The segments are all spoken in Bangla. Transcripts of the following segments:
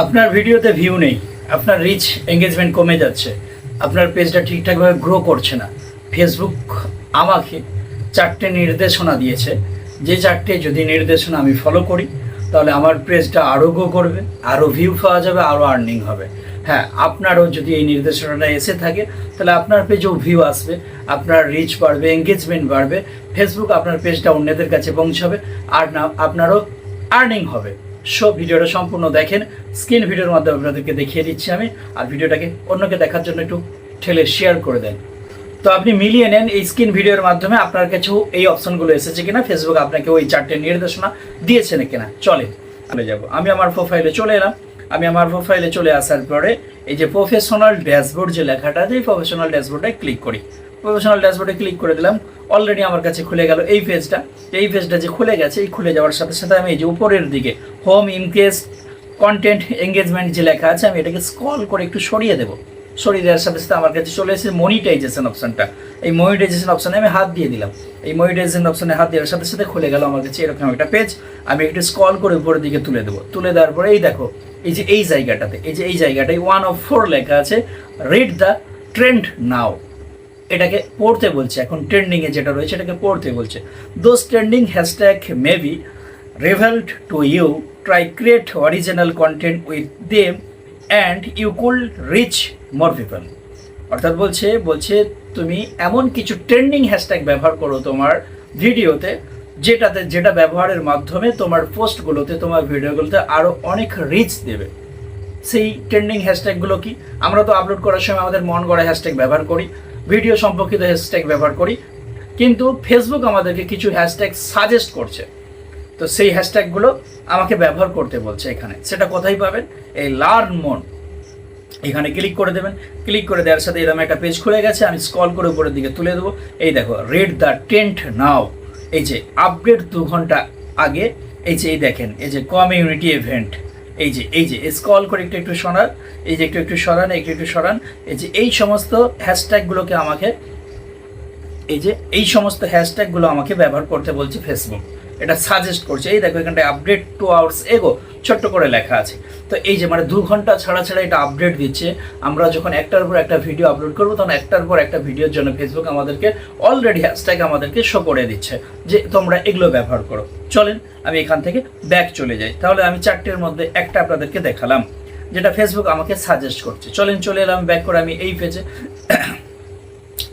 আপনার ভিডিওতে ভিউ নেই, আপনার রিচ এঙ্গেজমেন্ট কমে যাচ্ছে, আপনার পেজটা ঠিকঠাকভাবে গ্রো করছে না। ফেসবুক আমাকে 4টে নির্দেশনা দিয়েছে, যে 4টে যদি নির্দেশনা আমি ফলো করি তাহলে আমার পেজটা আরও গ্রো করবে, আরও ভিউ পাওয়া যাবে, আরও আর্নিং হবে। হ্যাঁ, আপনারও যদি এই নির্দেশনাটা এসে থাকে তাহলে আপনার পেজেও ভিউ আসবে, আপনার রিচ বাড়বে, এঙ্গেজমেন্ট বাড়বে, ফেসবুক আপনার পেজটা অন্যদের কাছে পৌঁছাবে, আর না আপনারও আর্নিং হবে। সব ভিডিওটা সম্পূর্ণ দেখেন, স্ক্রিন ভিডিওর মাধ্যমে আপনাদেরকে দেখিয়ে দিচ্ছি আমি, আর ভিডিওটাকে অন্যকে দেখার জন্য একটু ঠেলে শেয়ার করে দেন। তো আপনি মিলিয়ে নেন এই স্ক্রিন ভিডিওর মাধ্যমে আপনার কাছেও এই অপশনগুলো এসেছে কিনা, ফেসবুক আপনাকে ওই 4টে নির্দেশনা দিয়েছে না কিনা। চলে যাব, আমি আমার প্রোফাইলে চলে এলাম। আমি আমার প্রোফাইলে চলে আসার পরে এই যে প্রফেশনাল ড্যাশবোর্ড যে লেখাটা আছে, এই প্রফেশনাল ড্যাশবোর্ডে ক্লিক করি। প্রফেশনাল ড্যাশবোর্ডে ক্লিক করে দিলাম। অলরেডি আমার কাছে খুলে গেল এই পেজটা। এই পেজটা যে খুলে গেছে, এই খুলে যাওয়ার সাথে সাথে আমি এই যে উপরের দিকে হোম, ইমপ্রেস, কন্টেন্ট, এঙ্গেজমেন্ট যে লেখা আছে, আমি এটাকে স্ক্রল করে একটু সরিয়ে দেবো। সরিয়ে দেওয়ার সাথে সাথে আমার কাছে চলে এসেছে মনিটাইজেশন অপশানটা। এই মনিটাইজেশন অপশানে আমি হাত দিয়ে দিলাম। এই মনিটাইজেশন অপশানে হাত দেওয়ার সাথে সাথে খুলে গেল আমার কাছে এরকম একটা পেজ। আমি একটু স্ক্রল করে উপরের দিকে তুলে দেবো। তুলে দেওয়ার পরে এই দেখো, এই যে এই জায়গাটাতে, এই যে এই জায়গাটায় 1 of 4 লেখা আছে, রিড দ্য ট্রেন্ড নাও। এটাকে পড়তে বলছে, এখন ট্রেন্ডিংয়ে যেটা রয়েছে এটাকে পড়তে বলছে। Those trending hashtag may be revealed to you, try create original content with them and you could reach more people. অর্থাৎ বলছে তুমি এমন কিছু ট্রেন্ডিং হ্যাশট্যাগ ব্যবহার করো তোমার ভিডিওতে, যেটা ব্যবহারের মাধ্যমে তোমার পোস্টগুলোতে, তোমার ভিডিওগুলোতে আরও অনেক রিচ দেবে। সেই ট্রেন্ডিং হ্যাশট্যাগুলো কি? আমরা তো আপলোড করার সময় আমাদের মন গড়া হ্যাশট্যাগ ব্যবহার করি, ভিডিও সম্পর্কিত হ্যাশট্যাগ ব্যবহার করি, কিন্তু ফেসবুক আমাদেরকে কিছু হ্যাশট্যাগ সাজেস্ট করছে। তো সেই হ্যাশট্যাগুলো আমাকে ব্যবহার করতে বলছে এখানে। সেটা কোথায় পাবেন? এই লার্ন মোর, এখানে ক্লিক করে দেবেন। ক্লিক করে দেওয়ার সাথে এরকম একটা পেজ খুলে গেছে। আমি স্ক্রল করে উপরের দিকে তুলে দেবো। এই দেখো, রিড দ্য ট্রেন্ড নাও, এই যে আপডেট 2 ঘন্টা আগে, এই যে এই দেখেন, এই যে কমিউনিটি ইভেন্ট, এই যে স্ক্রল করে একটু সরান, এই যে একটু সরান, একটু সরান। এই যে এই সমস্ত হ্যাশট্যাগুলোকে আমাকে, এই সমস্ত হ্যাশট্যাগুলো আমাকে ব্যবহার করতে বলছে ফেসবুক। এটা সাজেস্ট করছে। এই দেখো, এখানটায় আপডেট 2 hours এগো ছোট্ট করে লেখা আছে। তো এই যে 2 ঘন্টা ছাড়া এটা আপডেট দিচ্ছে। আমরা যখন একটার পর একটা ভিডিও আপলোড করবো, তখন একটার পর একটা ভিডিওর জন্য ফেসবুক আমাদেরকে অলরেডি হ্যাশট্যাগ আমাদেরকে শো করে দিচ্ছে যে তোমরা এগুলো ব্যবহার করো। চলেন আমি এখান থেকে ব্যাক চলে যাই। তাহলে আমি 4টের মধ্যে একটা আপনাদেরকে দেখালাম যেটা ফেসবুক আমাকে সাজেস্ট করছে। চলে এলাম ব্যাক করে আমি এই পেজে।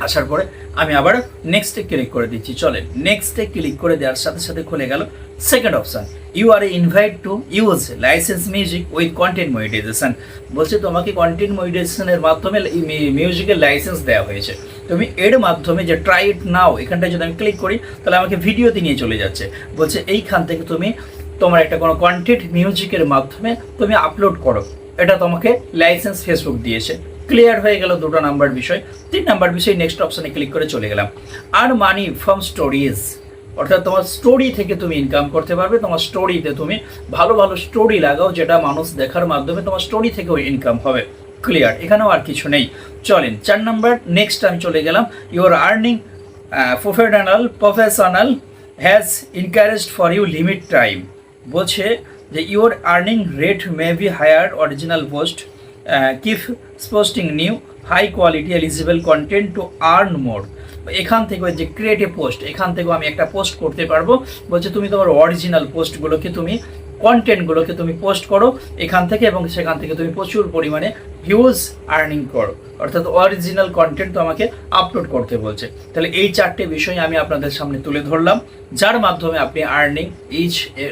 আসার পরে আমি আবার নেক্সটে ক্লিক করে দিচ্ছি। চলেন নেক্সটে ক্লিক করে দেওয়ার সাথে সাথে খুলে গেল second option, you are invite to use license music with content monetization. বলছে তোমাকে কন্টেন্ট মনিটাইজেশনের মাধ্যমে মিউজিকের লাইসেন্স দেওয়া হয়েছে। তুমি এর মাধ্যমে যে ট্রাই ইট নাও, এখানটায় যদি আমি ক্লিক করি তাহলে আমাকে ভিডিওতে নিয়ে চলে যাচ্ছে। বলছে এইখান থেকে তুমি তোমার একটা কোনো কন্টেন্ট মিউজিকের মাধ্যমে তুমি আপলোড করো, এটা তোমাকে লাইসেন্স ফেসবুক দিয়েছে। ক্লিয়ার হয়ে গেল 2 নাম্বার বিষয়। 3 নাম্বার বিষয় নেক্সট অপশানে ক্লিক করে চলে গেলাম। আর মানি ফ্রম স্টোরিজ, অর্থাৎ তোমার স্টোরি থেকে তুমি ইনকাম করতে পারবে। তোমার স্টোরিতে তুমি ভালো ভালো স্টোরি লাগাও, যেটা মানুষ দেখার মাধ্যমে তোমার স্টোরি থেকেও ইনকাম হবে। ক্লিয়ার, এখানেও আর কিছু নেই। চলেন 4 নাম্বার নেক্সট আমি চলে গেলাম। Your earning professional has encouraged for you limit time. বলছে যে your earning rate may be higher, original post, keep posting new high quality eligible content to earn more. এখান থেকে যে ক্রিয়েটিভ পোস্ট, এখান থেকেও আমি একটা পোস্ট করতে পারবো। বলছে তুমি তোমার অরিজিনাল পোস্টগুলোকে, তুমি কন্টেন্টগুলোকে তুমি পোস্ট করো এখান থেকে, এবং সেখান থেকে তুমি প্রচুর পরিমাণে ভিউজ আর্নিং করো। অর্থাৎ অরিজিনাল কন্টেন্ট তো আমাকে আপলোড করতে বলছে। তাহলে এই 4টে বিষয় আমি আপনাদের সামনে তুলে ধরলাম, যার মাধ্যমে আপনি আর্নিং,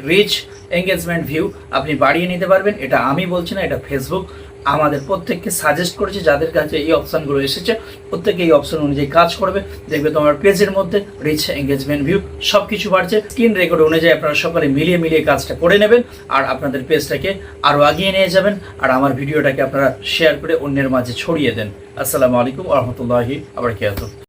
রিচ, এঙ্গেজমেন্ট, ভিউ আপনি বাড়িয়ে নিতে পারবেন। এটা আমি বলছি না, এটা ফেসবুক আমাদের প্রত্যেককে সাজেস্ট করেছে। যাদের কাছে এই অপশানগুলো এসেছে প্রত্যেকে এই অপশান অনুযায়ী কাজ করবে, দেখবে তোমার পেজের মধ্যে রিচ, এঙ্গেজমেন্ট, ভিউ সব কিছু বাড়ছে। স্ক্রিন রেকর্ড অনুযায়ী আপনারা সকলে মিলিয়ে কাজটা করে নেবেন, আর আপনাদের পেজটাকে আরও আগিয়ে নিয়ে যাবেন। আর আমার ভিডিওটাকে আপনারা শেয়ার করে অন্যের মাঝে ছড়িয়ে দেন। আসসালামু আলাইকুম ওয়া রাহমাতুল্লাহি ওয়া বারাকাতুহু।